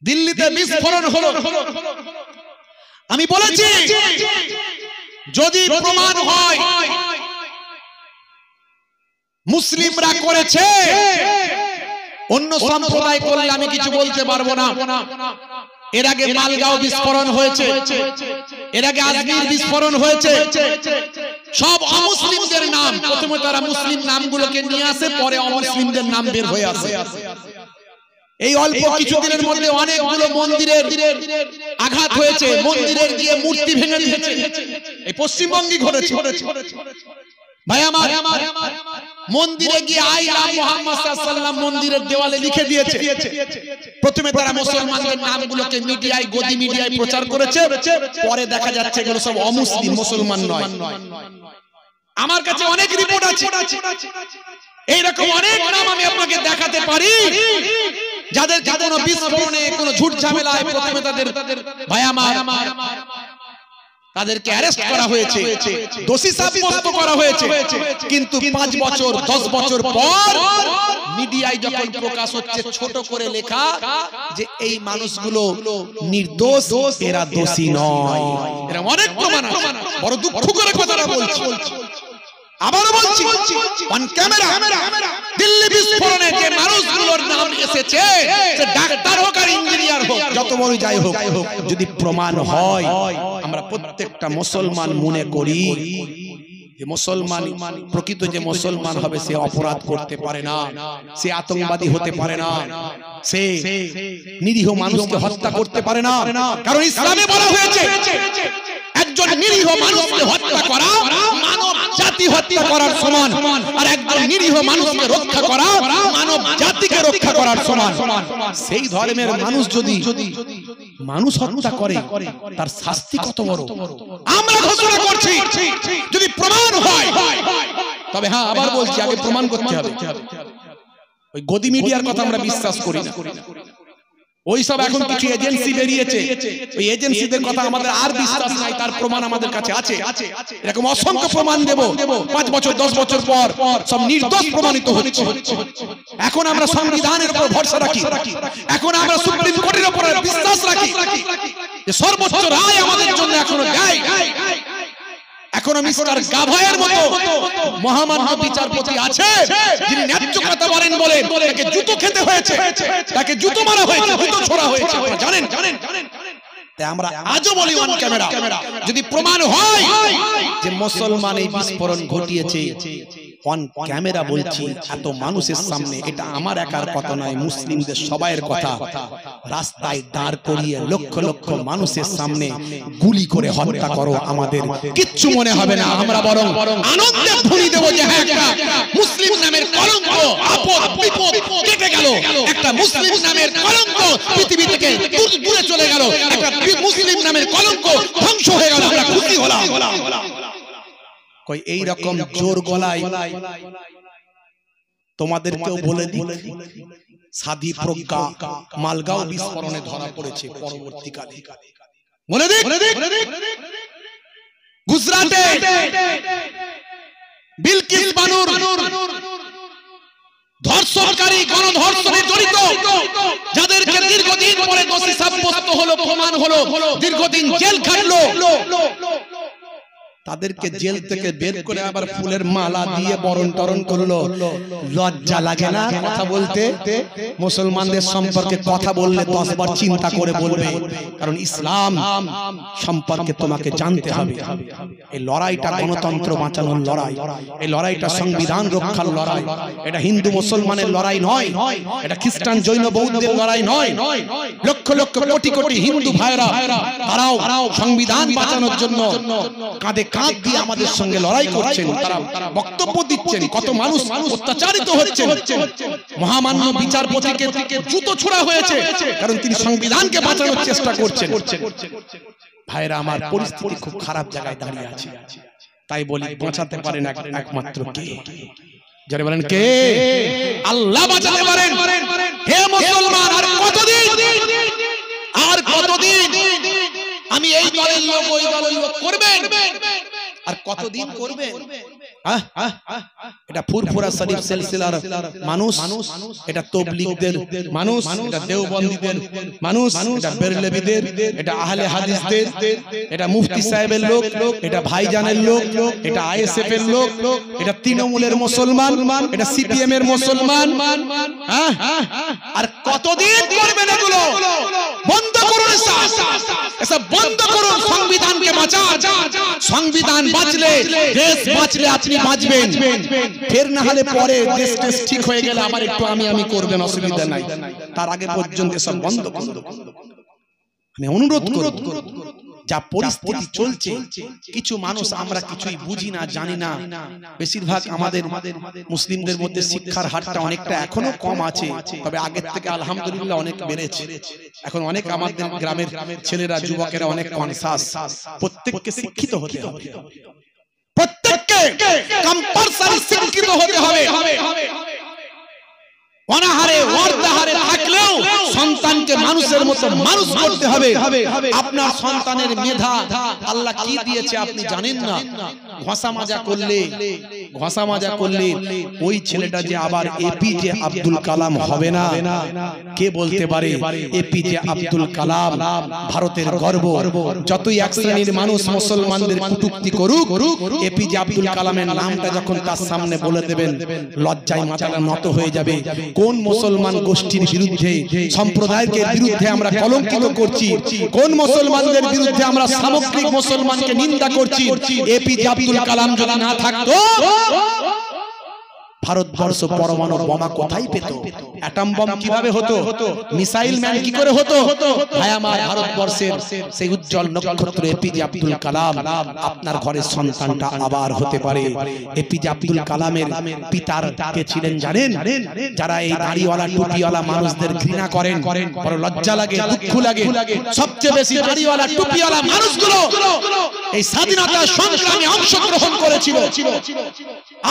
দিল্লিতে বিস্ফোরণ হলো। আমি বলেছি যদি প্রমাণ হয় মুসলিমরা করেছে, অন্য সম্প্রদায় করলে আমি কিছু বলতে পারবো না। এর আগে মালগাঁও বিস্ফোরণ হয়েছে, এর আগে আজমির বিস্ফোরণ হয়েছে। সব অমুসলিমদের নাম, প্রথমে তারা মুসলিম নামগুলোকে নিয়ে আসে, পরে অমুসলিমদের নাম বের হয়ে আসে। এই অল্প কিছুদিনের মধ্যে অনেকগুলো মন্দিরের আঘাত হয়েছে, মন্দিরের দিয়ে মূর্তি ভেঙে দিয়েছে। এই পশ্চিমবঙ্গে ঘটেছে। ভাই আমার, মন্দিরে গিয়ে আই লাভ মুহাম্মদ সাল্লাল্লাহু আলাইহি ওয়াসাল্লাম মন্দিরের দেওয়ালে লিখে দিয়েছে। প্রথমে তারা মুসলমানদের নামগুলোকে মিডিয়ায়, গদি মিডিয়ায় প্রচার করেছে, পরে দেখা যাচ্ছে এগুলো সব অমুসলিম, মুসলমান নয়। আমার কাছে অনেক রিপোর্ট আছে, এইরকম অনেক নাম আমি আপনাকে দেখাতে পারি যাদের কোনো বিস্ফোরণে, কোনো ঝুট ঝামেলায় প্রথমে তাদের ভাই আমার তাদেরকে অ্যারেস্ট করা হয়েছে, দোষী সাব্যস্ত করা হয়েছে, কিন্তু 5 বছর 10 বছর পর মিডিয়ায় যখন প্রকাশ হচ্ছে ছোট করে লেখা যে এই মানুষগুলো নির্দোষ, এরা দোষী নয়, এরা অনেক প্রমাণ আছে। বড় দুঃখ করে কথাটা বলছি, আবারও বলছি, অন ক্যামেরা দিল্লি বিস্ফোরণে যে মানুষগুলোর নাম এসেছে, সে ডাক্তার হোক আর ইঞ্জিনিয়ার হোক, যত বড় যাই হোক, যদি প্রমাণ হয়, আমরা প্রত্যেকটা মুসলমান মনে করি যে মুসলমান, প্রকৃত যে মুসলমান হবে সে অপরাধ করতে পারে না, সে আতঙ্কবাদী হতে পারে না, সে নিরীহ মানুষকে হত্যা করতে পারে না। কারণ ইসলামে বলা হয়েছে একজন নিরীহ মানুষকে হত্যা করা মানব জাতি হত্যা করার সমান, আর একজন নিরীহ মানুষকে রক্ষা করা মানব জাতিকে রক্ষা করার সমান। সেই ধর্মের মানুষ যদি মানুষ হত্যা করে, তার শাস্তি কত বড় আমরা ঘোষণা করছি যদি প্রমাণ হয়। তবে হ্যাঁ, আবার বলছি, আগে প্রমাণ করতে হবে। ওই গদি মিডিয়ার কথা আমরা বিশ্বাস করি না। ওই সব এখন কিছু এজেন্সি বেরিয়েছে, ওই এজেন্সিদের কথা আমাদের আর বিশ্বাস নাই, তার প্রমাণ আমাদের কাছে আছে। এরকম অসংখ্য প্রমাণ দেব, 5 বছর 10 বছর পর সব নির্দোষ প্রমাণিত হচ্ছে। এখন আমরা সংবিধানের উপর ভরসা রাখি, এখন আমরা সুপ্রিম কোর্টের উপর বিশ্বাস রাখি যে সর্বোচ্চ রায় আমাদের জন্য এখনো দেয়। এখনো মিস্টার গাভায়ের মতো মহামান্য বিচারপতি আছে যিনি ন্যায্য কথা বলেন বলে তাকে জুতো খেতে হয়েছে, তাকে জুতো মারা হয়েছে, জুতো ছোড়া হয়েছে। আপনারা জানেন? তাই আমরা আজও বলি অন ক্যামেরা, যদি প্রমাণ হয় যে মুসলমান এই বিস্ফোরণ ঘটিয়েছে, অন ক্যামেরা বলছি এত মানুষের সামনে, এটা আমার একার কথা নয়, মুসলিমদের সবাইয়ের কথা, রাস্তায় দাঁড় করিয়ে লক্ষ লক্ষ মানুষের সামনে গুলি করে হত্যা করো, আমাদের কিচ্ছু মনে হবে না। আমরা বরং আনন্দে ভুলি দেব যে হ্যাঁ, একটা মুসলিম নামের কলঙ্ক, আপদ বিপদ কেটে গেল, একটা মুসলিম নামের কলঙ্ক পৃথিবী থেকে দূরে চলে গেল, একটা মুসলিম নামের কলঙ্ক ধ্বংস হয়ে গেল, আমরা খুশি হলাম। কই এই রকম জোর গলায় তোমাদেরকেও বলে দিই, সাধী প্রজ্ঞা মালগাঁও বিস্ফোরণে ধরা পড়েছে পরবর্তীকালে। মনে দিক গুজরাটে বিলকিস বানুর ধর্ষণকারী, গণধর্ষণে জড়িত, যাদেরকে দীর্ঘদিন পরে দোষী সাব্যস্ত হলো, প্রমাণ হলো, দীর্ঘদিন জেল খাটলো, তাদেরকে জেল থেকে বের করে আবার ফুলের মালা দিয়ে বরণ টরণ করলো। লজ্জা লাগে না কথা বলতে? মুসলমানদের সম্পর্কে কথা বললে 10 বার চিন্তা করে বলবে, কারণ ইসলাম সম্পর্কে তোমাকে জানতে হবে। এই লড়াইটা গণতন্ত্র বাঁচানোর লড়াই, এই লড়াইটা সংবিধান রক্ষার লড়াই, এটা হিন্দু মুসলমানের লড়াই নয়, এটা খ্রিস্টান জৈন বৌদ্ধের লড়াই নয়। লক্ষ লক্ষ কোটি কোটি হিন্দু ভাইরা তারাও সংবিধান বাঁচানোর জন্য কাঁধে কাঁধ দিয়ে আমাদের সঙ্গে লড়াই করছেন, তারা বক্তব্য দিচ্ছেন, কত মানুষ অত্যাচারিত হচ্ছেন। মহামান্য বিচারপতিকে জুতো ছোড়া হয়েছে, কারণ তিনি সংবিধানকে বাঁচানোর চেষ্টা করছেন। ভাইরা আমার, পরিস্থিতি খুব খারাপ জায়গায় দাঁড়িয়ে আছে। তাই বলি, বাঁচাতে পারেন একমাত্র কে? যারা বলেন কে? আল্লাহ বাঁচাতে পারেন। হে মুসলমান, আর কতদিন আমি এই দলের লোক ওই দলের লোক করবেন? আর কতদিন করবেন? এটা ফুরফুরা শরীফ সিলসিলার মানুষ, এটা তাবলীগদের মানুষ, এটা দেওবন্দীদের মানুষ, এটা বেরলভীদের, এটা আহলে হাদিসদের, এটা মুফতি সাহেবের লোক, এটা ভাইজানের লোক, এটা আইএসএফ এর লোক, এটা তৃণমূলের মুসলমান, এটা সিপিএম এর মুসলমান। আর কতদিন করবেন এগুলো? বন্ধ করুন এসব বন্ধ করুন। সংবিধানকে বাঁচান, সংবিধান বাঁচলে দেশ বাঁচলে আপনি বাঁচবেন। ফের না হলে পরে দেশ টেস ঠিক হয়ে গেলে আবার একটু আমি করবেন, অসুবিধা নাই। তার আগে পর্যন্ত সব বন্ধ করুন। আমি অনুরোধ করব, যা পরিস্থিতি চলছে, কিছু মানুষ আমরা কিছুই বুঝি না, জানি না। বেশিরভাগ আমাদের মুসলিমদের মধ্যে শিক্ষার হারটা অনেকটা এখনো কম আছে, তবে আগের থেকে আলহামদুলিল্লাহ অনেক বেড়েছে। এখন অনেক আমাদের গ্রামের ছেলেরা, যুবকেরা অনেক কনসাস। প্রত্যেককে শিক্ষিত হতে হবে, প্রত্যেককে কম্পালসারি শিক্ষিত হতে হবে। অনাহারে অর্ধাহারে থাকলেও সন্তানকে মানুষের মতো মানুষ করতে হবে। আপনার সন্তানের মেধা আল্লাহ কি দিয়েছে আপনি জানেন না। ঘষা মাজা করলে ওই ছেলেটা যে আবার এপিজে আব্দুল কালাম হবে না, কে বলতে পারে? এপিজে আব্দুল কালাম ভারতের গর্ব। যতই এক শ্রেণীর মানুষ মুসলমানদের কটূক্তি করুক, এপিজে আব্দুল কালামের নামটা যখন তার সামনে বলে দেবেন, লজ্জায় মাথাটা নত হয়ে যাবে। কোন মুসলমান গোষ্ঠীর বিরুদ্ধে, সম্প্রদায়ের বিরুদ্ধে আমরা কলঙ্কিত করছি? কোন মুসলমানদের বিরুদ্ধে আমরা সামগ্রিক মুসলমানকে নিন্দা করছি? এপিজে আব্দুল কালাম যদি না থাকতো, ভারতবর্ষ পরমাণু বোমা কোথায় পেত? অ্যাটম বম কিভাবে হতো? মিসাইল ম্যান কি করে হতো? ভাই আমার, ভারতবর্ষের সেই উজ্জ্বল নক্ষত্র এপিজে আব্দুল কালাম আপনার ঘরের সন্তানটা আবার হতে পারে। এপিজে আব্দুল কালামের পিতার কে ছিলেন জানেন? যারা এই দাড়িওয়ালা টুপিওয়ালা মানুষদের ঘৃণা করেন, বড় লজ্জা লাগে, দুঃখ লাগে। সবচেয়ে বেশি দাড়িওয়ালা টুপিওয়ালা মানুষগুলো এই স্বাধীনতা সংগ্রামে অংশগ্রহণ করেছিল।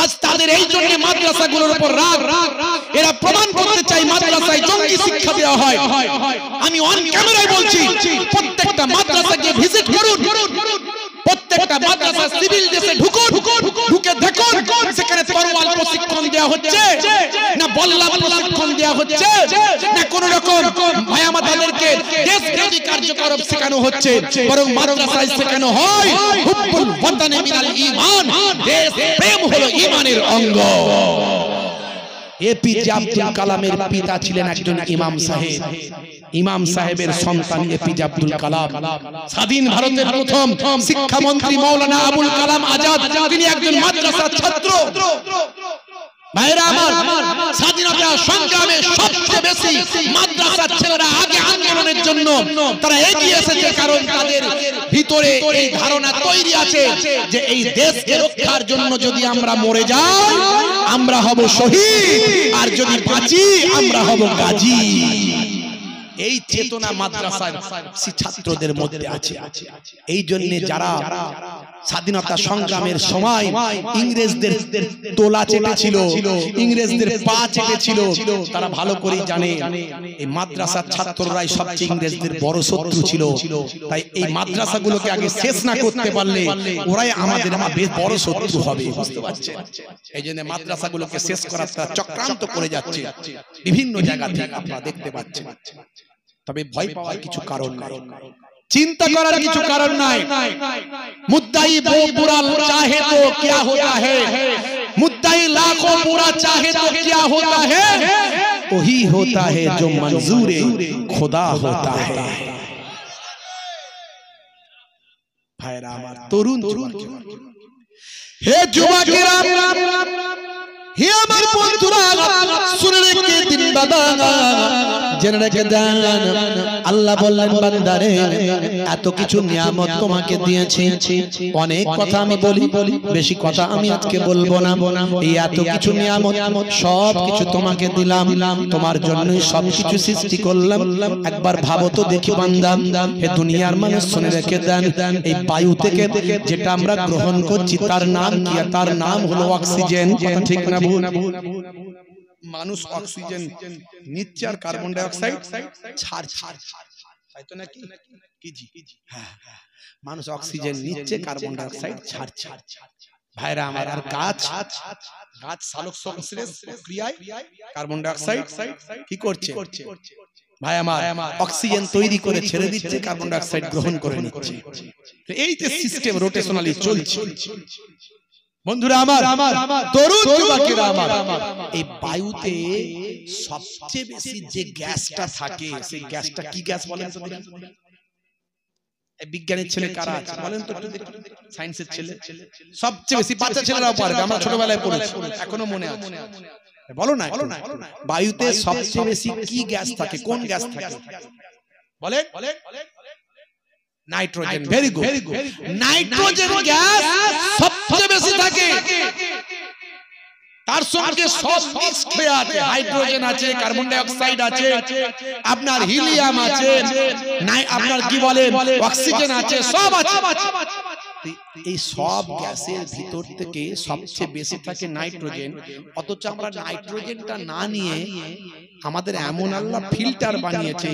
আজ তাদের এই জন্য মাদ্রাসাগুলোর উপর রাগ। এরা প্রমাণ করতে চাই মাদ্রাসায় জঙ্গি শিক্ষা দেওয়া হয়। আমি অন ক্যামেরায় বলছি, প্রত্যেকটা মাদ্রাসাকে ভিজিট করুন, প্রত্যেকটা মাদ্রাসা সিভিল ড্রেসে ঢুকুন, ঢুকে দেখুন সেখানে তরোয়াল প্রশিক্ষণ দেওয়া হচ্ছে না, বল্লা প্রশিক্ষণ দেওয়া হচ্ছে না, কোন রকম ভাইয়ামা তাদেরকে দেশবিরোধী কার্যকলাপ শেখানো হচ্ছে। বরং মাদ্রাসায় শেখানো হয় হুব্বুল ওয়াতানি মিনাল ঈমান, দেশ প্রেম হলো ঈমানের অঙ্গ। এপিজে আব্দুল কালামের পিতা ছিলেন একজন ইমাম সাহেব। ইমাম সাহেবের সন্তান এপিজে আব্দুল কালাম। স্বাধীন ভারতের প্রথম শিক্ষামন্ত্রী মাওলানা আবুল কালাম আজাদ, তিনি একজন মাদ্রাসার ছাত্র। ভাইরা আমার, স্বাধীনতা সংগ্রামে সবচেয়ে বেশি মাদ্রাসার ছেলেরা আগে আন্দোলনের জন্য তারা এগিয়ে এসেছে, কারণ তাদের ভিতরে এই ধারণা তৈরি আছে যে এই দেশকে রক্ষার জন্য যদি আমরা মরে যাই আমরা হব শহীদ, আর যদি বাঁচি আমরা হব গাজী। এই চেতনা মাদ্রাসার ছাত্রদের মধ্যে আছে। এই জন্য যারা স্বাধীনতা সংগ্রামের সময় ইংরেজদের তোলা চেপেছিল, ইংরেজদের পা চেপেছিল, তারা ভালো করেই জানে এই মাদ্রাসার ছাত্ররাই সবচেয়ে ইংরেজদের বড় শত্রু ছিল। তাই এই মাদ্রাসাগুলোকে আগে শেষ না করতে পারলে ওরাই আমাদের বড় শত্রু হবে, বুঝতে পারছেন? এই জন্য মাদ্রাসাগুলোকে শেষ করার চক্রান্ত করে যাচ্ছে বিভিন্ন জায়গা থেকে, আপনারা দেখতে পাচ্ছেন। তবে ভয় পাওয়ার কিছু কারণ নাই, চিন্তা করার কিছু কারণ নাই। মুদ্দাই वो बुरा चाहे तो क्या होता है, मुद्दाई लाखों बुरा चाहे तो क्या होता है, वही होता है जो मंजूर खुदा होता है। भाईरा আমার তরুণ যুবক, হে যুবকেরা, হে আমার বন্ধুরা, শুনে রেখে দিন বাবা, জেনে রেখে দেন। আল্লাহ বললেন বান্দারে এত কিছু নিয়ামত তোমাকে দিয়েছি। অনেক কথা আমি বলি, বেশি কথা আমি আজকে বলবো না। এই এত কিছু নিয়ামত সব কিছু তোমাকে দিলাম, তোমার জন্যই সব কিছু সৃষ্টি করলাম। একবার ভাবো তো দেখি বান্দা, হে দুনিয়ার মানুষ শুনে রেখে দেন, এই বায়ু থেকে যেটা আমরা গ্রহণ করছি তার নাম কি? তার নাম হলো অক্সিজেন। কথা ঠিক না ভুল? মানুষ অক্সিজেন নিচ্ছে আর কার্বন ডাই অক্সাইড ছাড়ছে, তাই তো নাকি? কি জি? হ্যাঁ, মানুষ অক্সিজেন নিচ্ছে, কার্বন ডাই অক্সাইড ছাড়ছে। ভাইরা আমার, আর গাছ সালোক সংশ্লেষ প্রক্রিয়ায় কার্বন ডাই অক্সাইড কি করছে ভাই আমার, অক্সিজেন তৈরি করে ছেড়ে দিচ্ছে, কার্বন ডাই অক্সাইড গ্রহণ করে নিচ্ছে। এই যে সিস্টেম রোটেশনালি চলছে বন্ধুরা আমার, তরুণ যুবকেরা আমার, এই বায়ুতে সবচেয়ে বেশি যে গ্যাসটা থাকে সেই গ্যাসটা কি গ্যাস বলেন তো? বিজ্ঞানের ছেলে কারা আছে বলেন তো? সায়েন্সের ছেলে সবচেয়ে বেশি, বাচ্চা ছেলেরাও পারবে, আমরা ছোটবেলায় পড়েছি, এখনো মনে আছে। বলো না, বায়ুতে সবচেয়ে বেশি কি গ্যাস থাকে, কোন গ্যাস থাকে বলেন? Nitrogen. Very good, nitrogen gas সবচেয়ে বেশি থাকে। তার সঙ্গে সব মিক্সড হয়ে আছে, হাইড্রোজেন আছে, কার্বন ডাই অক্সাইড আছে, আপনার হিলিয়াম আছে, আপনার কি বলে অক্সিজেন আছে, সব আছে। এই সব গ্যাসের ভিতর থেকে সবচেয়ে বেশি থাকে নাইট্রোজেন। অথচ আমরা নাইট্রোজেনটা না নিয়ে আমাদের এমন আল্লাহ ফিল্টার বানিয়েছে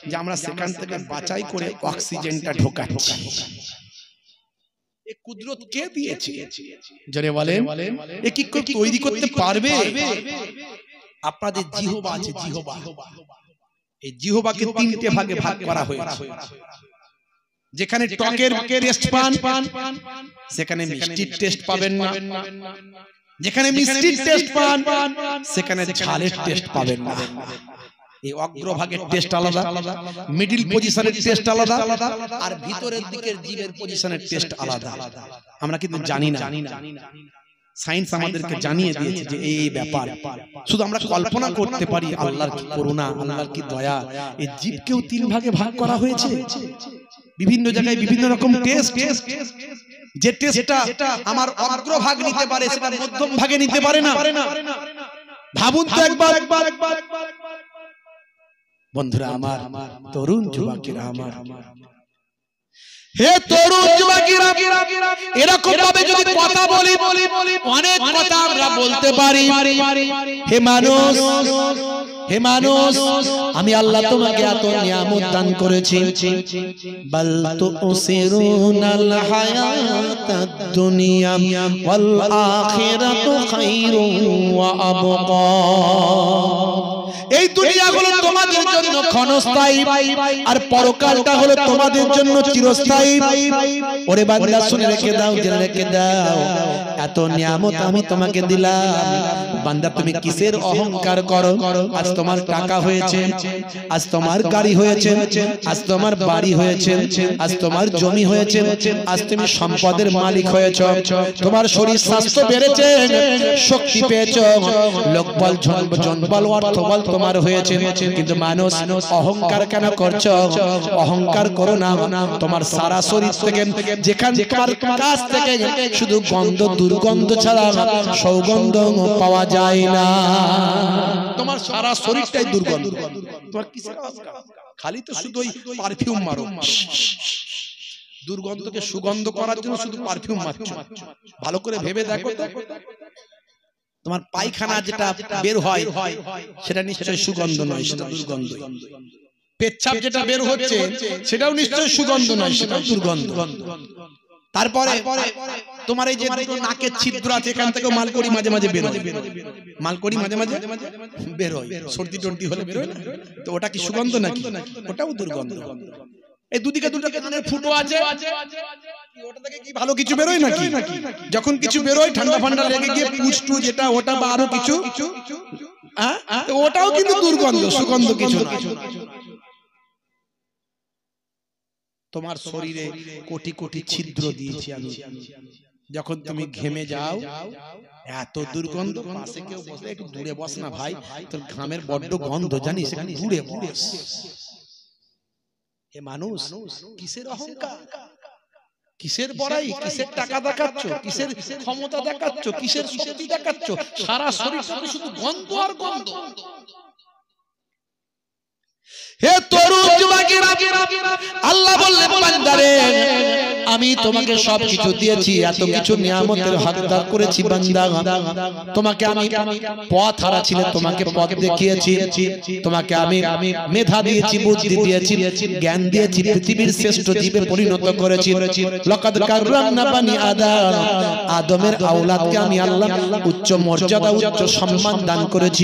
যে আমরা সেখান থেকে বাছাই করে অক্সিজেনটা ঢোকাচ্ছি। কুদরত কে দিয়েছে? যারা বলেন এ কি তৈরি করতে পারবে? আপনাদের জিহবা আছে, জিহবা, এই জিহবাকে তিনটে ভাগে ভাগ করা হয়েছে। যেখানে টকের টেস্ট পান সেখানে মিষ্টির টেস্ট পাবেন না, যেখানে মিষ্টির টেস্ট পান সেখানে ঝালের টেস্ট পাবেন না। এই অগ্রভাগের টেস্ট আলাদা, মিডিল পজিশনের টেস্ট আলাদা, আর ভিতরের দিকের জীবের পজিশনের টেস্ট আলাদা। আমরা কিন্তু জানি না, সায়েন্স আমাদেরকে জানিয়ে দিয়েছে যে এই ব্যাপার। শুধু আমরা কল্পনা করতে পারি আল্লাহর কি করুণা, আল্লাহর কি দয়া। এই জীবকেও তিন ভাগে ভাগ করা হয়েছে, বিভিন্ন জায়গায় বিভিন্ন রকম টেস্ট। যে টেস্টটা আমার অগ্রভাগ নিতে পারে সেটা মধ্যম ভাগে নিতে পারে না। ভাবুন তো একবার বন্ধুরা আমার, তরুণ যুবকেরা আমার, হে তরুণ যুবকেরা, এরকম ভাবে যদি কথা বলি, অনেক কথা আমরা বলতে পারি। হে মানুষ, হে মানুষ, আমি আল্লাহ তোমাকে এত নিয়ামত দান করেছি। বাল তুসিরুনাল হায়াতাদ দুনিয়া ওয়াল আখিরাতু খায়রুন ওয়া আবকা। এই দুনিয়া হলো তোমাদের জন্য ক্ষণস্থায়ী, আর পরকালটা হলো তোমাদের জন্য চিরস্থায়ী। ওরে বান্দা শুনে রেখে দাও, জেনে রেখে দাও, এত নিয়ামত আমি তোমাকে দিলাম, বান্দা তুমি কিসের অহংকার করো? আজ তোমার টাকা হয়েছে, আজ তোমার গাড়ি হয়েছে, আজ তোমার বাড়ি হয়েছে, আজ তোমার জমি হয়েছে, আজ তুমি সম্পদের মালিক হয়েছো, তোমার শরীর স্বাস্থ্য বেড়েছে, শক্তি পেয়েছো, লোকবল, জনবল, অর্থবল তোমার হয়েছে। কিন্তু মানুষ অহংকার কেন করছো? অহংকার করো না। তোমার সারা শরীর থেকে, যেখান তোমার কাছ থেকে শুধু গন্ধ, দুর্গন্ধ ছাড়া সৌগন্ধ পাওয়া যায় না। তোমার সারা শরীরটাই দুর্গন্ধ। তোমার কিসের অহংকার? খালি তো শুধু ওই পারফিউম মারো, দুর্গন্ধকে সুগন্ধ করার জন্য শুধু পারফিউম মারছো। ভালো করে ভেবে দেখো, তোমার পায়খানা যেটা বের হয় সেটা নিশ্চয়ই সুগন্ধ নয়, সেটা দুর্গন্ধ। পেচ্ছাপ যেটা বের হচ্ছে সেটাও নিশ্চয়ই সুগন্ধ নয়, সেটাও দুর্গন্ধ। তারপরে তোমার এই যে নাকের ছিদ্র আছে, এখান থেকে মালকড়ি মাঝে মাঝে বের হয়, মালকড়ি মাঝে মাঝে বের হয়, সর্দি টর্দি হলে বের হয় না, তো ওটা কি সুগন্ধ নাকি? ওটাও দুর্গন্ধ। এই দুদিকে দুটো কানের ফুটো আছে, ওটা থেকে কি ভালো কিছু বেরোয় নাকি? যখন কিছু বেরোয় ঠান্ডা ফান্ডা লেগে গিয়ে পুষ্টু যেটা ওটা বা আরো কিছু, ওটাও কিন্তু দুর্গন্ধ, সুগন্ধ কিছু না। তোমার শরীরে কোটি কোটি ছিদ্র দিয়েছি আমি, যখন তুমি ঘেমে যাও এত দুর্গন্ধ। পাশে কেউ বসে, একটু দূরে বস না ভাই, তোর ঘামের বড্ড গন্ধ জানিস, একটু দূরে বস। হে মানুষ, কিসের অহংকার, কিসের বড়াই, কিসের টাকা দেখাচ্ছ, কিসের ক্ষমতা দেখাচ্ছ, কিসের শক্তি দেখাচ্ছ? সারা শরীর শুধু গন্ধ আর গন্ধ। হে তরুণ যুবকেরা, আল্লাহ বললেন বান্দারে আমি তোমাকে সবকিছু দিয়েছি, এত কিছু নিয়ামতের হকদার করেছি বান্দা। তোমাকে আমি পথ হারা ছিলে তোমাকে পথ দেখিয়েছি, তোমাকে আমি মেধা দিয়েছি, বুদ্ধি দিয়েছি, জ্ঞান দিয়েছি, পৃথিবীর শ্রেষ্ঠ জীবে পরিণত করেছি। লাকাদ কাররামনা বানি আদম, আদমের আওলাদকে আমি আল্লাহ উচ্চ মর্যাদা উচ্চ সম্মান দান করেছি।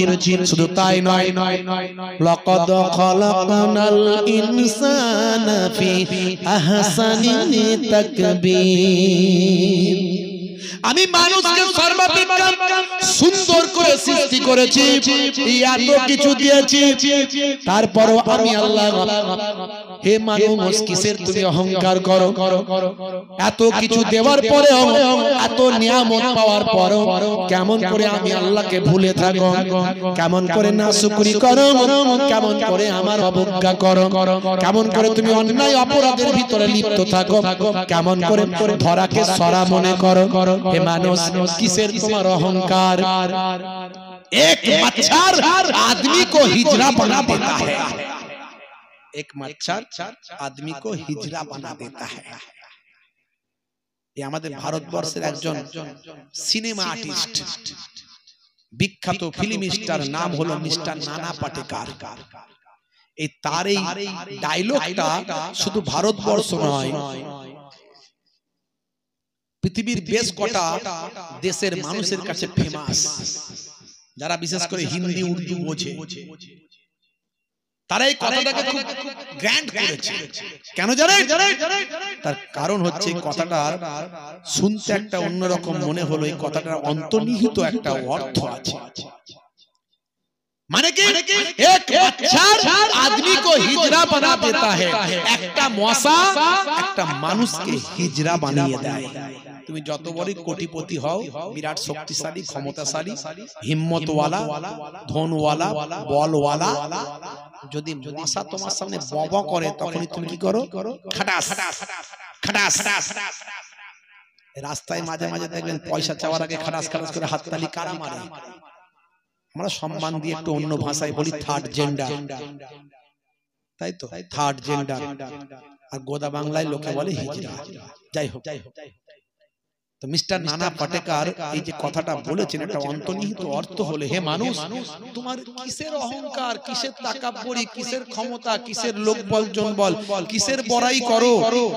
শুধু তাই নয়, লাকাদ খালাকনাল ইনসানা ফি আহসানি তাকবীর। আমি মানুষকে সর্বাপেক্ষা সুন্দর করে সৃষ্টি করেছি, এত কিছু দিয়েছি, তারপরও আমি আল্লাহ, হে মানুষ কিসের তুমি অহংকার করো? এত কিছু দেওয়ার পরেও, এত নিয়ামত পাওয়ার পরেও কেমন করে আমি আল্লাহকে ভুলে থাকো? কেমন করে নাশুকরি করো? কেমন করে আমার অবজ্ঞা করো? কেমন করে তুমি অন্যায় অপরাধের ভিতরে লিপ্ত থাকো? কেমন করে ধরাকে সরা মনে করো? হে মানুষ কিসের তোমার অহংকার? एक मच्छर आदमी को हिजड़ा बना देता है, एक मच्छर आदमी को हिजड़ा बना देता है। ये हमारे भारतवर्षের একজন সিনেমা আর্টিস্ট, বিখ্যাত ফিল্ম স্টার, নাম হলো মিস্টার নানা পাটেকার। এই তার এই ডায়লগটা শুধু ভারতবর্ষ নয়, পৃথিবীর বেশ কটা দেশের মানুষের কাছে ফেমাস। যারা বিশেষ করে হিন্দি উর্দু বোঝে তারা এই কথাটাকে খুব গ্র্যান্ড করেছে। কেন জানেন? তার কারণ হচ্ছে কথাটা শুনতে একটা অন্যরকম মনে হলো, এই কথাটার অন্তর্নিহিত একটা অর্থ আছে। মানে কি, এক মচ্ছর আদমি কো হিজড়া বানা দেতা है, একটা মশা একটা মানুষকে হিজড়া বানিয়ে দেয়। তুমি যত বড়ই কোটিপতি হও, বিরাট শক্তিশালী, ক্ষমতাশালী, হিম্মতওয়ালা, ধনওয়ালা, বলওয়ালা, যদি মশা তোমার সামনে বব করে তখনই তুমি কি করো? খাটাস খাটাস। রাস্তায় মাঝে মাঝে দেখবেন পয়সা চাওয়ার আগে খাটাস খাটাস করে হাততালি কারা মারে? আমরা সম্মান দিয়ে একটু অন্য ভাষায় বলি থার্ড জেন্ডার, তাই তো, থার্ড জেন্ডার। আর গোদা বাংলায় লোকে বলে হিজড়া। যাই হোক, তো মিস্টার নানা পাটেকার এই যে কথাটা বলেছেন, একটা অন্তর্নিহিত অর্থ হলো, হে মানুষ তোমার কিসের অহংকার, কিসের তাকাব্বুরি, কিসের ক্ষমতা, কিসের লোকবল জনবল, কিসের বড়াই করো?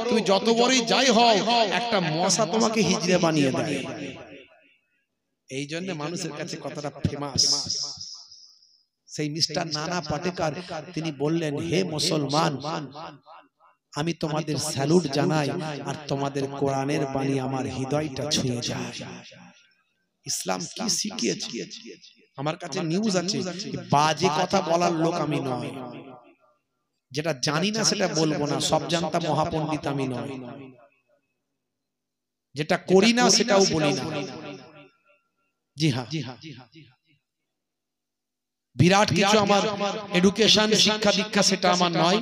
তুমি যত বড়ই যাই হও, একটা মশা তোমাকে হিজড়া বানিয়ে দেয়। এই জন্য মানুষের কাছে কথাটা ফেমাস। সেই মিস্টার নানা পাটেকার তিনি বললেন, হে মুসলমান, আমি তোমাদের স্যালুট জানাই, আর তোমাদের কোরআনের বাণী আমার হৃদয়টা ছুঁয়ে যায়। ইসলাম কি শিখিয়েছে? আমার কাছে নিউজ আছে, বাজে কথা বলার লোক আমি নয়, যেটা জানি না সেটা বলবো না, সব জানতা মহাপণ্ডিত আমি নয়, যেটা করি না সেটাও বলি না। জি হ্যাঁ, বিরাট কিছু আমার এডুকেশন, শিক্ষা দীক্ষা সেটা আমার নয়।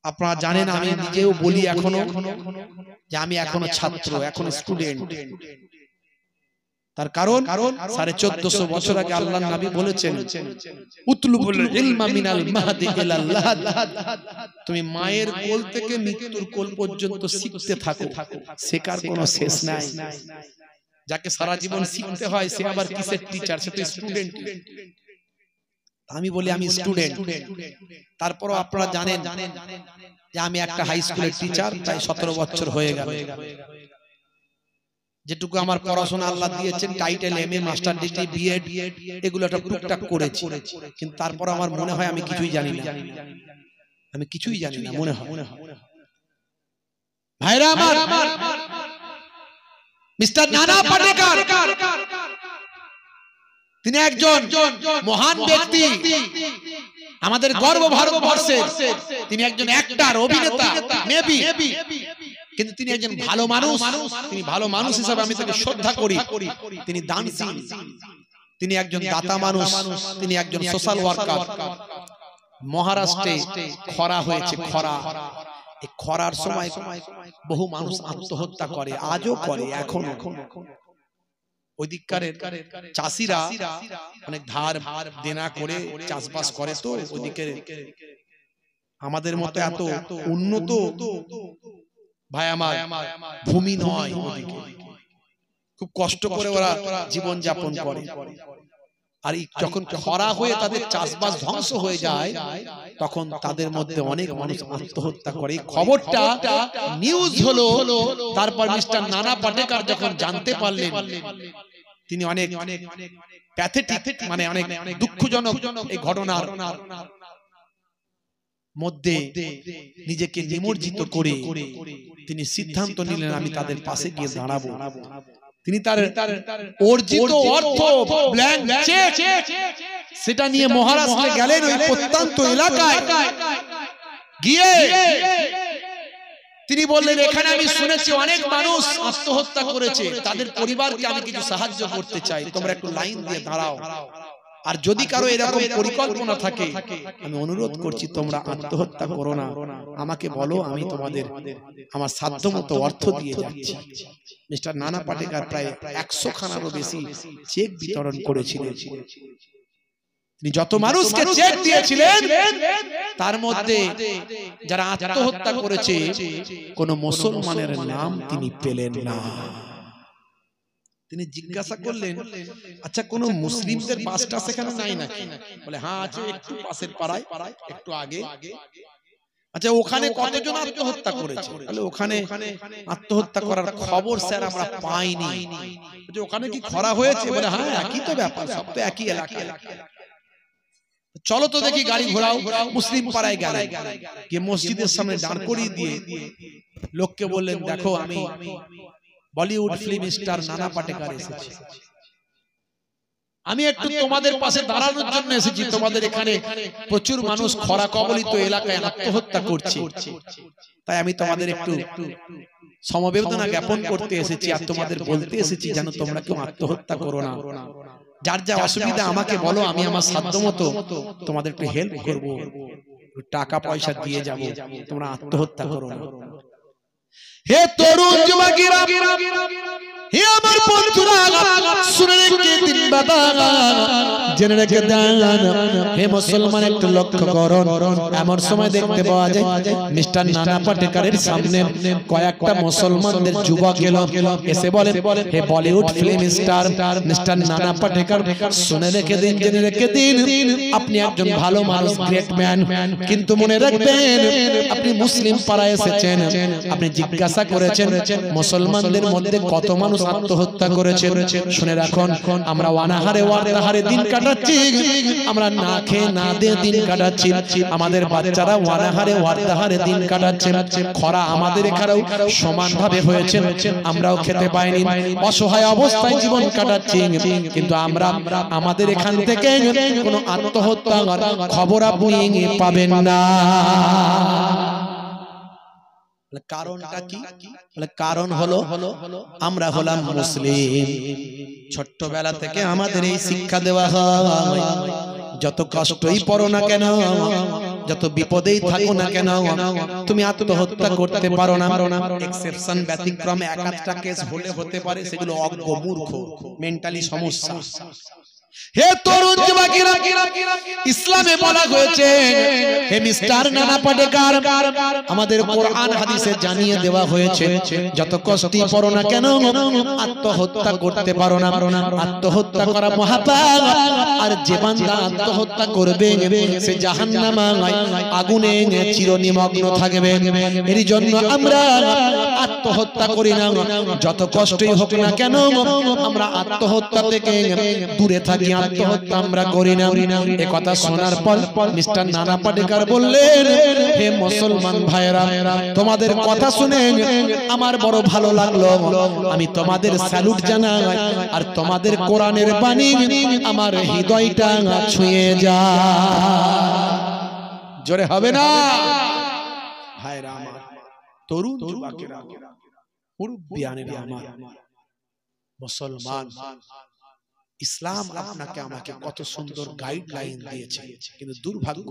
আপনারা জানেন আমি নিজেও বলি এখনো যে আমি এখনো ছাত্র, এখনো স্টুডেন্ট। তার কারণ 1450 বছর আগে আল্লাহর নবী বলেছেন, উতলুবুল ইলমা মিনাল মাহদি ইলাল লাহাদ, তুমি মায়ের কোল থেকে মৃত্যুর কোল পর্যন্ত শিখতে থাকো, শেখার কোনো শেষ নাই। যাকে সারা জীবন শিখতে হয় সে আবার কিসের টিচার? সে তো স্টুডেন্ট। আমি বলি আমি স্টুডেন্ট। তারপরও আপনারা জানেন যে আমি একটা হাই স্কুলের টিচার, প্রায় 17 বছর হয়ে গেল। যেটুকু আমার পড়াশোনা আল্লাহ দিয়েছেন, title MA, master degree, BEd, এগুলো একটা টুকটাক করেছি। কিন্তু তারপর আমার মনে হয় আমি কিছুই জানি না, আমি কিছুই জানি না মনে হয়। ভাইরা আমার, মিস্টার নানা পাটেকার তিনি একজন মহান ব্যক্তি, আমাদের গর্ব ভারতবর্ষের। তিনি একজন অ্যাক্টর, অভিনেতা, মেবি, কিন্তু তিনি একজন ভালো মানুষ। তিনি ভালো মানুষ হিসেবে আমি তাকে শ্রদ্ধা করি। তিনি দানশীল, তিনি একজন দাতা মানুষ, তিনি একজন সোশ্যাল ওয়ার্কার। মহারাষ্ট্রে খরা হয়েছে, খরা। এই খরার সময় বহু মানুষ আত্মহত্যা করে, আজও করে, এখনো। ওইদিককারের চাষিরা অনেক ধার দেনা করে চাষবাস করে, তো ওইদিকে আমাদের মতো এত উন্নত ভাই আমার, ভূমি নয়, খুব কষ্ট করে ওরা জীবন যাপন করে। আর যখন খরা হয়ে তাদের চাষবাস ধ্বংস হয়ে যায়, তখন তাদের মধ্যে অনেক মানুষ আত্মহত্যা করে। এই খবরটা নিউজ হলো, তারপর মিস্টার নানা পাটেকর যখন জানতে পারলেন, তিনি অনেক প্যাথেটিক, মানে অনেক দুঃখজনক এই ঘটনার মধ্যে নিজেকে নিমজ্জিত করে তিনি সিদ্ধান্ত নিলেন, আমি তাদের পাশে গিয়ে দাঁড়াবো। তিনি তার অর্জিত অর্থ ব্ল্যাঙ্ক চেক সেটা নিয়ে মহারাষ্ট্রে গেলেন, ওই প্রত্যন্ত এলাকায় গিয়ে তিনি বললেন, এখানে আমি শুনেছি অনেক মানুষ আত্মহত্যা করেছে, তাদের পরিবারকে আমি কিছু সাহায্য করতে চাই, তোমরা একটু লাইন দিয়ে দাঁড়াও। আর যদি কারো এরকম পরিকল্পনা থাকে, আমি অনুরোধ করছি তোমরা আত্মহত্যা করো না, আমাকে বলো, আমি তোমাদের আমার সাধ্যমতো অর্থ দিয়ে যাচ্ছি। মিস্টার নানা পাটেকর প্রায় 100 খানারও বেশি চেক বিতরণ করেছিলেন। তিনি যত মানুষকে চেক দিয়েছিলেন, তার মধ্যে যারা আত্মহত্যা করেছে কোন মুসলমানের নাম তিনি পেলেন না। তিনি জিজ্ঞাসা করলেন, আচ্ছা কোন মুসলিমদের বাসটা সেখানে নাই নাকি? বলে হ্যাঁ আছে, একটু পাশের পাড়ায়, একটু আগে। আচ্ছা ওখানে কতজন আত্মহত্যা করেছে? তাহলে ওখানে আত্মহত্যা করার খবর স্যার আমরা পাইনি। ওখানে কি খরা হয়েছে? বলে হ্যাঁ একই তো ব্যাপার, সব তো একই এলাকা। চলো তো দেখি গাড়ি ঘোড়াও। মুসলিম পাড়ায় গেলেন, গিয়ে মসজিদের সামনে দাঁড় করিয়ে দিয়ে লোককে বললেন, দেখো আমি বলিউড ফিল্ম স্টার নানা পাটেকর এসেছি, আমি একটু তোমাদের পাশে দাঁড়ানোর জন্য এসেছি। তোমাদের এখানে প্রচুর মানুষ খরা কবলিত এলাকায় আত্মহত্যা করছে, তাই আমি তোমাদের একটু সমবেদনা জ্ঞাপন করতে এসেছি, আর তোমাদের বলতে এসেছি যেন তোমরা কেউ আত্মহত্যা করো না। যার যা অসুবিধা আমাকে বলো, আমি আমার সাধ্যমতো তোমাদের একটু হেল্প করবো, টাকা পয়সা দিয়ে যাব, তোমরা আত্মহত্যা করো না। হে তরুণ যুবকেরা, হে আমার বন্ধুরা, শুনে রেখে দিন বাবা, জেনে রেখে দেন। হে মুসলমান একটু লক্ষ্য করুন, এমন সময় দেখতে পাওয়া যায় মিস্টার নানা পাটেকরের সামনে কয়েকটা মুসলমানদের যুবক এলো, এসে বলে, হে বলিউড ফিল্ম স্টার মিস্টার নানা পাটেকর, শুনে রেখে দিন, জেনে রেখে দিন, আপনি একজন ভালো মানুষ, গ্রেট ম্যান, কিন্তু মনে রাখবেন আপনি মুসলিম পাড়ায় এসেছেন, আপনি জিজ্ঞাসা করেছেন মুসলমানদের মধ্যে কত মানুষ আত্মহত্যা করেছে। শুনে রাখুন, আমরা অনাহারে ওয়ানাহারে দিন কাটাচ্ছি, আমরা না খেয়ে না দিয়ে দিন কাটাচ্ছি, আমাদের বাচ্চারা অনাহারে ওয়ানাহারে দিন কাটাচ্ছে। খরা আমাদের এখানেও সমানভাবে হয়েছে, আমরাও খেতে পাইনি, অসহায় অবস্থায় জীবন কাটাচ্ছি, কিন্তু আমরা আমাদের এখান থেকে কোনো আত্মহত্যার খবর আপনি পাবেন না। কারণটা কি? কারণ হলো আমরা হলাম মুসলিম। ছোট্টবেলা থেকে আমাদের এই শিক্ষা দেওয়া হয়, যত কষ্টই পড়ো না কেন, যত বিপদেই থাকো না কেন, তুমি আত্মহত্যা করতে পারো না। এক্সেপশন, ব্যতিক্রম, এক আধটা কেস হলে হতে পারে, সেগুলো অজ্ঞ, মূর্খ, মেন্টালি সমস্যা। হে তরুণ যুবকেরা, ইসলামে বলা হয়েছে, হে মিস্টার নানা পাটেকর, আমাদের কোরআন হাদিসে জানিয়ে দেওয়া হয়েছে, যত কষ্টই পড়ো না কেন আত্মহত্যা করতে পারো না। আত্মহত্যা করা মহাপাপ, আর যে বান্দা আত্মহত্যা করবে সে জাহান্নামে আগুনে চিরনিমগ্ন থাকবে। এর জন্য আমরা আত্মহত্যা করি না, যত কষ্টই হোক না কেন আমরা আত্মহত্যা থেকে দূরে থাকি, আত্মহত্যা আমরা করি না। এ কথা শোনার পর মিস্টার নানা পাটেকর বললেন, হে মুসলমান ভাইরা, তোমাদের কথা শুনে আমার বড় ভালো লাগলো, আমি তোমাদের স্যালুট জানাই, আর তোমাদের কোরআনের বাণী আমার হৃদয়টা ছুঁয়ে যায়। জোরে হবে না ভাইরা আমার, তরুণ যুবকেরা, মুরব্বিয়ানেরা আমার, মুসলমান ইসলাম আপনাকে আমাকে কত সুন্দর গাইডলাইন দিয়েছে, কিন্তু দুর্ভাগ্য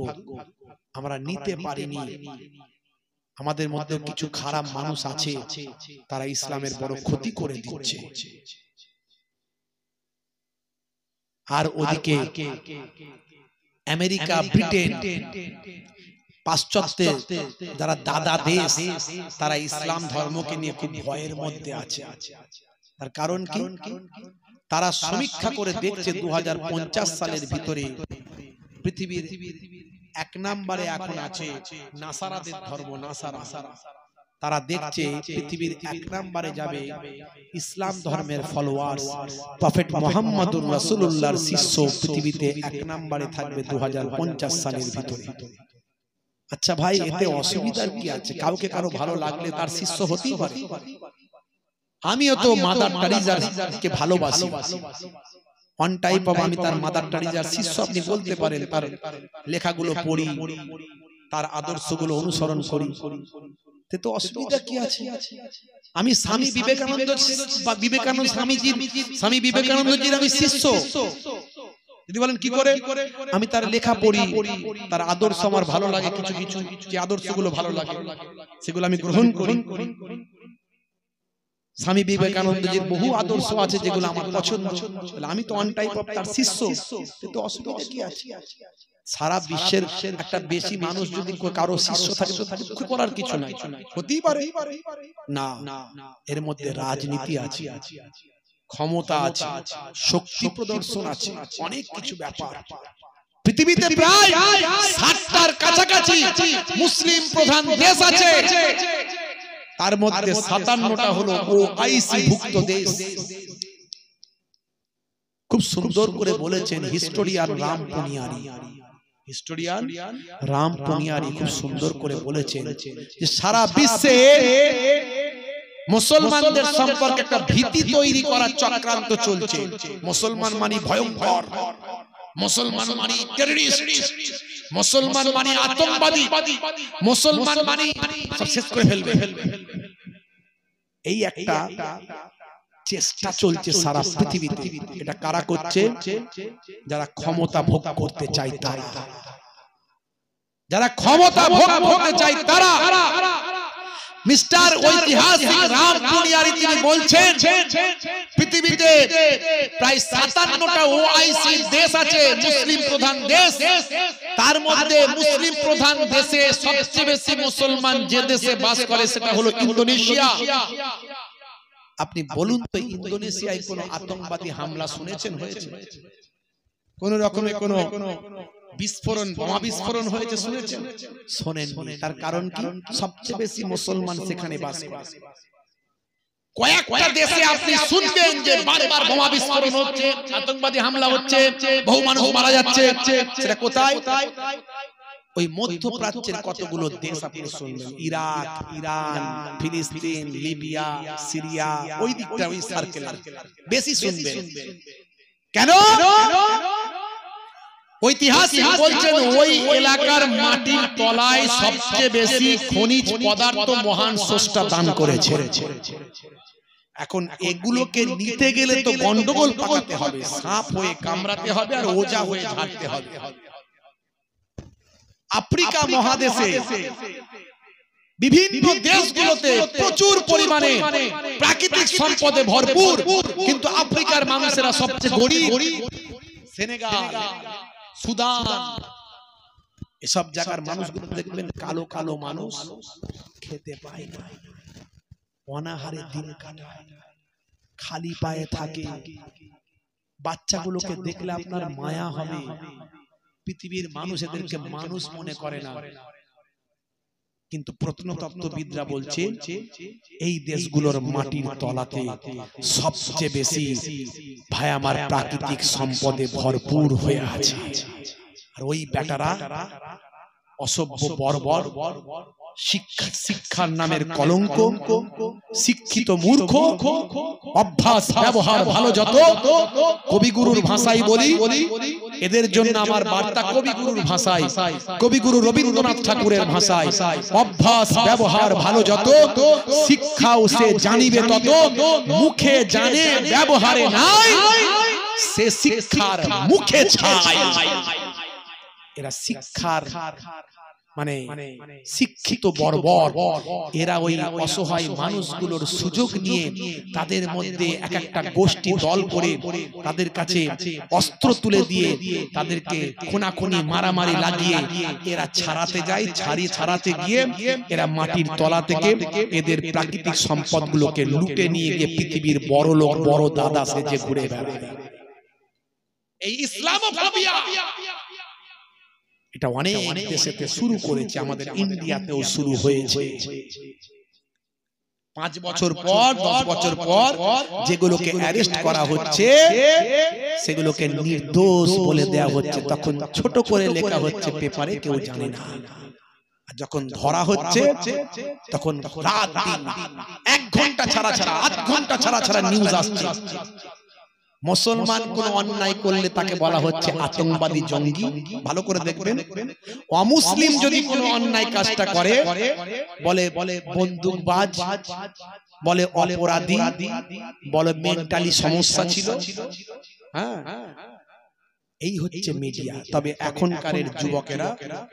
আমরা নিতে পারিনি। আমাদের মধ্যে কিছু খারাপ মানুষ আছে, তারা ইসলামের বড় ক্ষতি করে দিচ্ছে। আর ওদিকে আমেরিকা, ব্রিটেন পাশ্চাত্যে যারা দাদা দেশ তারা ইসলাম ধর্মকে নিয়ে খুব ভয়ের মধ্যে আছে। তার কারণ কি? তারা সমীক্ষা করে দেখছে 2050 সালের ভিতরে পৃথিবীর 1 নম্বরে এখন আছে নাসারাদের ধর্ম। নাসারা তারা দেখছে পৃথিবীর 1 নম্বরে যাবে ইসলাম ধর্মের ফলোয়ার্স, প্রফেট মুহাম্মদুর রাসূলুল্লাহর শিষ্য পৃথিবীতে 1 নম্বরে থাকবে 2050 সালের ভিতরে। আচ্ছা ভাই, এতে অসুবিধার কি আছে? কাউকে কারো ভালো লাগলে তার শিষ্য হতেই পারে। আমিও তো মাদার টেরেসাকে ভালোবাসি, অন টাইপ অফ আমি তার মাদার টেরেসার শিষ্য আপনি বলতে পারেন। তার লেখাগুলো পড়ি, তার আদর্শগুলো অনুসরণ করি, তে তো অসুবিধা কি আছে? আমি স্বামী বিবেকানন্দ স্বামী বিবেকানন্দজির আমি শিষ্য। যদি বলেন কি করে, আমি তার লেখা পড়ি, তার আদর্শ আমার ভালো লাগে, কিছু কিছু যে আদর্শগুলো ভালো লাগে সেগুলো আমি গ্রহণ করি। স্বামী বিবেকানন্দজির বহু আদর্শ আছে যেগুলো আমার পছন্দ, আমি তো অন টাইপ অফ তার শিষ্য, তো অসুবিধা কি আছে? সারা বিশ্বের একটা বেশি মানুষ যদি কারো শিষ্য থাকে তো দুঃখ করার কিছু নাই, হতেই পারে না। এর মধ্যে রাজনীতি আছে, ক্ষমতা আছে, শক্তি প্রদর্শন আছে, অনেক কিছু ব্যাপার। পৃথিবীতে প্রায় 60টার কাছাকাছি মুসলিম প্রধান দেশ আছে, তার মধ্যে 57টা হলো ওআইসি ভুক্ত দেশ। খুব সুন্দর করে বলেছেন হিস্টোরিয়ান রাম পুনিয়ারি খুব সুন্দর করে বলেছেন যে সারা বিশ্বে মুসলমানদের সম্পর্কে একটা ভীতি তৈরি করার চক্রান্ত চলছে। মুসলমান মানে ভয়ঙ্কর, মুসলমান মানে টেররিস্ট, মুসলমান মানে আতঙ্কবাদী, মুসলমান মানে সব শেষ করে ফেলবে। এই একটা চেষ্টা চলছে সারা পৃথিবীতে। এটা কারা করছে? যারা ক্ষমতা ভোগ করতে চায় তারা, যারা ক্ষমতা ভোগ করতে চায় তারা। মিস্টার ঐতিহাসিক রাম পুনিয়ারি তিনি বলছেন পৃথিবীতে প্রায় 57টা ওআইসি দেশ আছে, মুসলিম প্রধান দেশ। তার মধ্যে মুসলিম প্রধান দেশে সবচেয়ে বেশি মুসলমান যে দেশে বাস করে সেটা হলো ইন্দোনেশিয়া। আপনি বলুন তো, ইন্দোনেশিয়ায় কোন আতঙ্কবাদী হামলা শুনেছেন হয়েছে? কোন রকমের কোন বিস্ফোরণ, বোমা বিস্ফোরণ হয়েছে শুনেছেন? শোনেন। তার কারণ কি? সবচেয়ে বেশি মুসলমান সেখানে বাস করে। কয়েকটা দেশে আপনি শুনবেন যে বারবার বোমা বিস্ফোরণ হচ্ছে, আতঙ্কবাদী হামলা হচ্ছে, বহু মানুষ মারা যাচ্ছে। সেটা কোথায়? ওই মধ্যপ্রাচ্যের কতগুলো দেশ আপনি শুনবেন, ইরাক, ইরান, ফিলিস্তিন, লিবিয়া, সিরিয়া, ওই দিকটা, ওই সার্কেল বেশি শুনবেন। কেন? ঐতিহাসিক বলছেন ওই এলাকার মাটির তলায় সবচেয়ে বেশি খনিজ পদার্থ মহান স্রষ্টা দান করেছে। এখন এগুলোকে নিতে গেলে তো গন্ডগোল পাকাতে হবে, সাপ হয়ে কামড়াতে হবে আর ওজা হয়ে ঝাড়তে হবে। আফ্রিকা মহাদেশে বিভিন্ন দেশগুলোতে প্রচুর পরিমাণে প্রাকৃতিক সম্পদে ভরপুর, কিন্তু আফ্রিকার মানুষেরা সবচেয়ে গরিব। সেনেগাল, সুদান, এসব জায়গার মানুষগুলো দেখবেন কালো কালো মানুষ, খেতে পায় না, অনাহারে দিন কাটায়, খালি পায়ে থাকে। বাচ্চাগুলোকে দেখলে আপনার মায়া হবে। পৃথিবীর মানুষ এদেরকে মানুষ মনে করে না, কিন্তু প্রত্নতত্ত্ববিদরা বলছে এই দেশগুলোর মাটির তলাতে সবচেয়ে বেশি ভাই আমার প্রাকৃতিক সম্পদে ভরপুর হয়ে আছে। আর ওই বেটারা অসভ্য, বর্বর, শিক্ষার নামের কলঙ্ক, শিক্ষিত মূর্খ, অভ্যাস ব্যবহার ভালো যত। কবিগুরুর ভাষায় বলি, এদের জন্য আমার বার্তা কবিগুরুর ভাষায়, কবিগুরু রবীন্দ্রনাথ ঠাকুরের ভাষায়, অভ্যাস ব্যবহার ভালো যত, শিক্ষাও সে জানিবে তত, মুখে জানে ব্যবহারে নাই, সে শিক্ষার মুখে ছাই। এরা শিক্ষার মানে শিক্ষিত বর্বর, এরা ওই অসহায় মানুষগুলোর সুযোগ নিয়ে তাদের মধ্যে এক একটা গোষ্ঠী দল করে তাদের কাছে অস্ত্র তুলে দিয়ে তাদেরকে খুনাখুনি মারামারি লাগিয়ে এরা ছাড়াতে যায়। ছাড়াতে গিয়ে এরা মাটির তলা থেকে এদের প্রাকৃতিক সম্পদগুলোকে লুটে নিয়ে গিয়ে পৃথিবীর বড় লোক বড় দাদা সেজে ঘুরে বেড়ায়। এই ইসলামোফোবিয়া এটা অনেক দেশেতে শুরু করেছে, আমাদের ইন্ডিয়াতেও শুরু হয়েছে। 5 বছর পর 10 বছর পর যেগুলোকে অ্যারেস্ট করা হচ্ছে সেগুলোকে নির্দোষ বলে দেয়া হচ্ছে, তখন ছোট করে লেখা হচ্ছে পেপারে, কেউ জানে না। আর যখন ধরা হচ্ছে তখন রাত দিন 1 ঘন্টা ছাড়া 8 ঘন্টা ছাড়া নিউজ আসছে। মুসলমান কোন অন্যায় করলে তাকে বলা হচ্ছে আতঙ্কবাদী, জঙ্গি। ভালো করে দেখবেন, অমুসলিম যদি কোনো অন্যায় কাজটা করে বলে বন্দুকবাজ, বলে অপরাধী, বলে মেন্টালি সমস্যা ছিল। হ্যাঁ, এই হচ্ছে মিডিয়া। তবে এখনকার যুবকেরা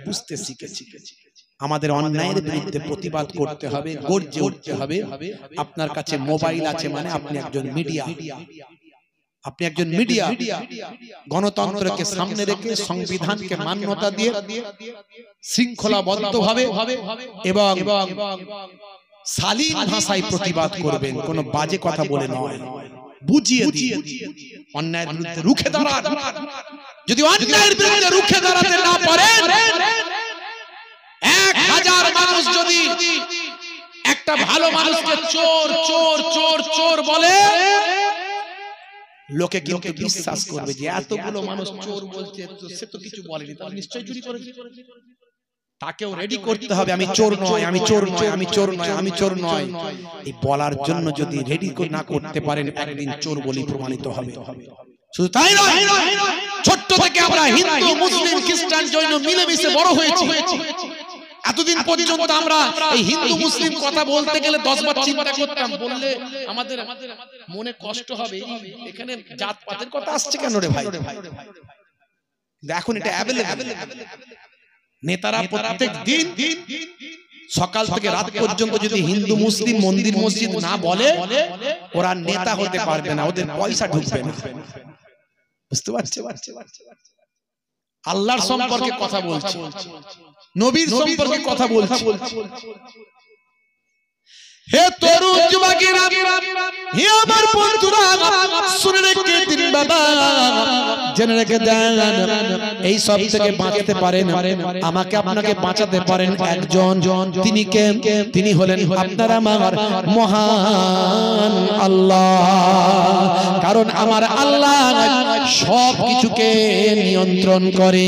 বুঝতে শিখেছে আমাদের অন্যায়ের বিরুদ্ধে প্রতিবাদ করতে হবে, গর্জে উঠতে হবে। আপনার কাছে মোবাইল আছে মানে আপনি একজন মিডিয়া, আপনি একজন মিডিয়া। গণতন্ত্রকে সামনে রেখে সংবিধানকে মান্যতা দিয়ে শৃঙ্খলাবদ্ধভাবে এবং শালীন ভাষায় প্রতিবাদ করবেন, কোনো বাজে কথা বলে নয়, বুঝিয়ে দিয়ে অন্যায়ের বিরুদ্ধে রুখে দাঁড়ান। যদি অন্যায়ের বিরুদ্ধে রুখে দাঁড়াতে না পারেন, 1000 মানুষ যদি একটা ভালো মানুষকে চোর চোর চোর চোর বলে, লোকে কিন্তু বিশ্বাস করবে যে এতগুলো মানুষ চোর বলছে, সে তো কিছু বলেনি, তাহলে নিশ্চয়ই চুরি করেছে। তাকেও রেডি করতে হবে, আমি চোর নয়, আমি চোর নয়, আমি চোর নয়, আমি চোর নয়। এই বলার জন্য যদি রেডি না করতে পারেন, একদিন চোর বলি প্রমাণিত হবে। শুধু তাই নয়, ছোট্ট থেকে আমরা হিন্দু মুসলিম খ্রিস্টান জৈন মিলেমিশে বড় হয়েছি। এতদিন পর্যন্ত আমরা এই হিন্দু মুসলিম কথা বলতে গেলে 10 বার চিন্তা করতাম, বললে আমাদের মনে কষ্ট হবে, এখানে জাতপাতের কথা আসছে কেন রে ভাই। এখন এটা অ্যাভেলেবল। নেতারা প্রত্যেক দিন সকাল থেকে রাত পর্যন্ত যদি হিন্দু মুসলিম মন্দির মসজিদ না বলে, ওরা নেতা হতে পারবে না, ওদের পয়সা ঢুকবে না। বুঝতে পারছে? আল্লাহর সম্পর্কে কথা বলছে, নবীর সম্পর্কে কথা বলছে। হে তরুণ যুবকেরা, হে আমার বন্ধুরা, শুনে রেখে দিন বাবা, জেনে রেখে দেন, এই সব থেকে বাঁচতে পারেন, আমাকে আপনাকে বাঁচাতে পারেন একজন। তিনি কে? তিনি হলেন আপনার আমার মহান আল্লাহ। কারণ আমার আল্লাহ সব কিছুকে নিয়ন্ত্রণ করে।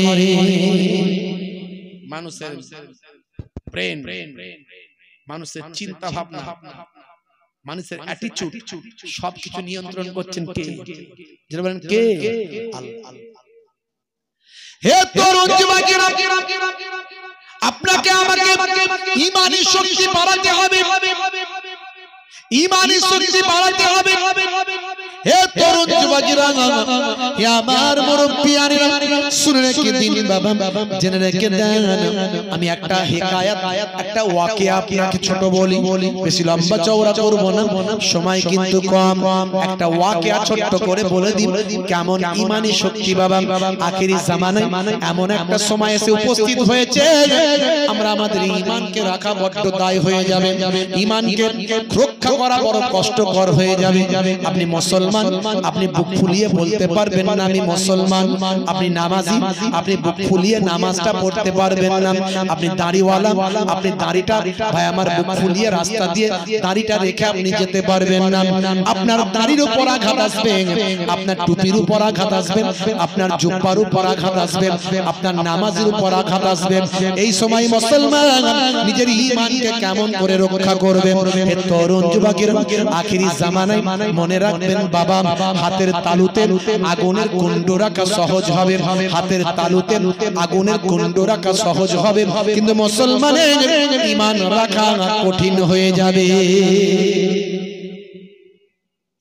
মানুষের ব্রেন, মানুষের চিন্তা ভাবনা, মানুষের অ্যাটিটিউড, সবকিছু নিয়ন্ত্রণ করছেন কে? যারা বলেন কে? আল্লাহ। হে তরুণ যুবকেরা, আপনাকে আমাকে ঈমানি শক্তি বাড়াতে হবে, ঈমানি শক্তি বাড়াতে হবে। হে তরুণ যুবকেরা, হে আমার মুরব্বিয়ানেরা, শুনে রেখে দিন বাবা, জেনে রেখে দেন। আমি একটা হিকায়াত, একটা ওয়াকিয়া আপনাকে ছোট বলি, বেশি লম্বা চওড়া করব না, সময় কিন্তু কম। একটা ওয়াকিয়া ছোট্ট করে বলে দিন, কেমন ঈমানি শক্তি বাবা আখেরি জামানায় এমন একটা সময় এসে উপস্থিত হয়েছে, আমরা আমাদের ঈমানকে রাখা বড্ড দায় হয়ে যাবে, ঈমানকে রক্ষা করা বড় কষ্টকর হয়ে যাবে। আপনি মুসলমান, আপনি বুক ফুলিয়ে বলতে পারবেন না আমি মুসলমান। আপনি নামাজি, আপনি বুক ফুলিয়ে নামাজটা পড়তে পারবেন না। আপনি দাড়িওয়ালা, আপনি দাড়িটা ভাই আমার বুক ফুলিয়ে রাস্তা দিয়ে দাড়িটা রেখে আপনি যেতে পারবেন না। আপনার দাড়ির উপর আঘাত আসবে, আপনার টুপির উপর আঘাত আসবে, আপনার জুব্বার উপর আঘাত আসবে, আপনার নামাজের উপর আঘাত আসবে। এই সময় মুসলমান নিজের ঈমানকে কেমন করে রক্ষা করবে? হে তরুণ যুবকেরা, আখেরি জামানায় মনে রাখবেন বাবা, হাতের তালুতে আগুনের কুণ্ড রাখা সহজ হবে, হাতের তালুতে আগুনের কুণ্ড রাখা সহজ হবে, কিন্তু মুসলমানের ঈমান রাখা কঠিন হয়ে যাবে।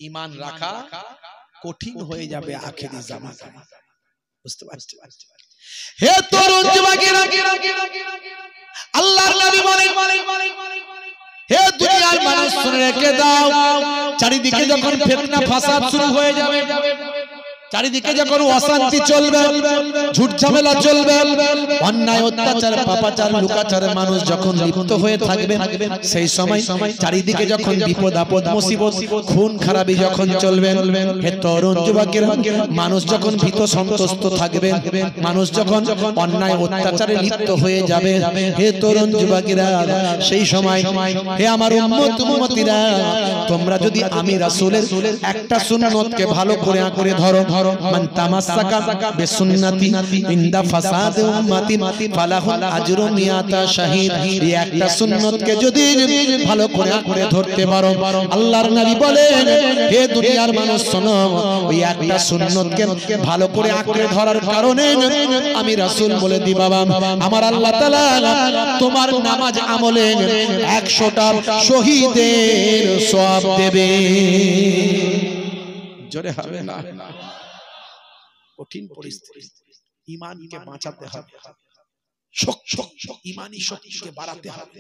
ঈমান রাখা কঠিন হয়ে যাবে আখেরি জামানায়। বুঝতে পারছেন? হে তরুণ যুবকেরা, আল্লাহর নবী বলেন, হে দুনিয়ার মানুষ শুনে রেখে দাও, চারিদিকে যখন ফিতনা ফাসাদ শুরু হয়ে যাবে, চারিদিকে যখন অশান্তি চলবে, ঝুট ঝামেলা চলবে, অন্যায় অত্যাচার পাপাচার লুকাচার মানুষ যখন লিপ্ত হয়ে থাকবে, সেই সময় চারিদিকে যখন বিপদ আপদ মুসিবত খুন খারাপি যখন চলবে, হে তরুণ যুবকেরা, মানুষ যখন ভীত সন্ত্রস্ত থাকবে, মানুষ যখন অন্যায় অত্যাচারে লিপ্ত হয়ে যাবে, হে তরুণ যুবকেরা, সেই সময় হে আমার উম্মত উম্মতিরা, তোমরা যদি আমি রাসূলের একটা সুন্নতকে ভালো করে আঁকড়ে ধরো, মান তামাসসাকা বিসুন্নতি ইনদা ফাসাদ উম্মতি ফালাহুল আজরু মিয়াতা শাহীদ, এই একটা সুন্নতকে যদি ভালো করে আঁকড়ে ধরতে পারো, আল্লাহর নবী বলেন, হে দুনিয়ার মানুষ শোনো, ওই একটা সুন্নতকে ভালো করে আঁকড়ে ধরার কারণে আমি রাসূল বলে দি বাবা, আমার আল্লাহ তাআলা তোমার নামাজ আমলে 100টা শহীদের সওয়াব দেবে। জোরে হবে না? কঠিন পরিস্থিতি, ঈমানকে বাঁচাতে হবে, ইমানি শক্তিকে বাড়াতে হবে।